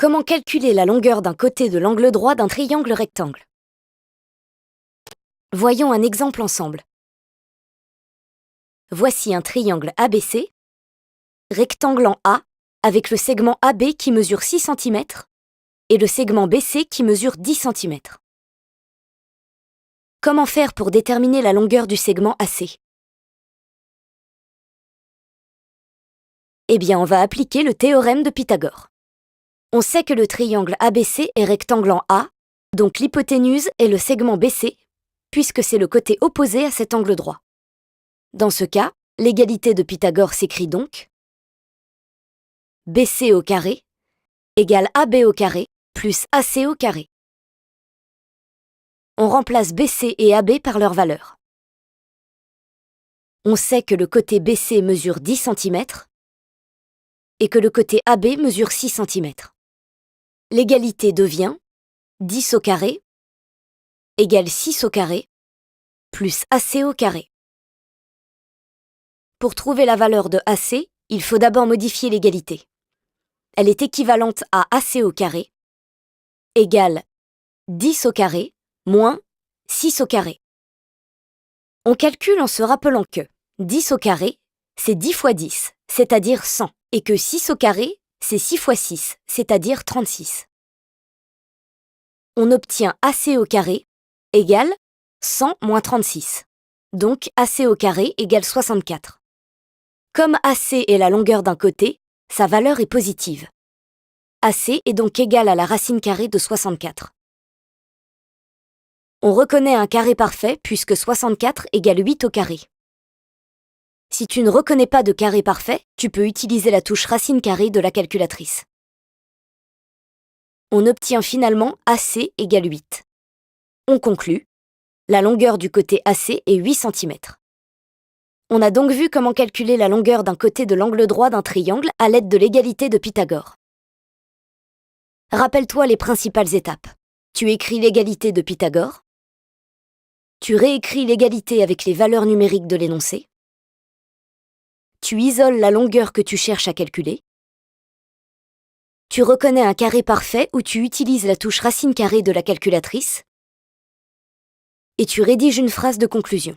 Comment calculer la longueur d'un côté de l'angle droit d'un triangle rectangle? Voyons un exemple ensemble. Voici un triangle ABC, rectangle en A, avec le segment AB qui mesure 6 cm et le segment BC qui mesure 10 cm. Comment faire pour déterminer la longueur du segment AC? Eh bien, on va appliquer le théorème de Pythagore. On sait que le triangle ABC est rectangle en A, donc l'hypoténuse est le segment BC, puisque c'est le côté opposé à cet angle droit. Dans ce cas, l'égalité de Pythagore s'écrit donc BC au carré égale AB au carré plus AC au carré. On remplace BC et AB par leurs valeurs. On sait que le côté BC mesure 10 cm et que le côté AB mesure 6 cm. L'égalité devient 10 au carré égale 6 au carré plus AC au carré. Pour trouver la valeur de AC, il faut d'abord modifier l'égalité. Elle est équivalente à AC au carré égale 10 au carré moins 6 au carré. On calcule en se rappelant que 10 au carré, c'est 10 fois 10, c'est-à-dire 100, et que 6 au carré, c'est 6 fois 6, c'est-à-dire 36. On obtient AC au carré égale 100 moins 36. Donc AC au carré égale 64. Comme AC est la longueur d'un côté, sa valeur est positive. AC est donc égal à la racine carrée de 64. On reconnaît un carré parfait puisque 64 égale 8 au carré. Si tu ne reconnais pas de carré parfait, tu peux utiliser la touche racine carrée de la calculatrice. On obtient finalement AC égale 8. On conclut, la longueur du côté AC est 8 cm. On a donc vu comment calculer la longueur d'un côté de l'angle droit d'un triangle à l'aide de l'égalité de Pythagore. Rappelle-toi les principales étapes. Tu écris l'égalité de Pythagore. Tu réécris l'égalité avec les valeurs numériques de l'énoncé. Tu isoles la longueur que tu cherches à calculer. Tu reconnais un carré parfait où tu utilises la touche racine carrée de la calculatrice. Et tu rédiges une phrase de conclusion.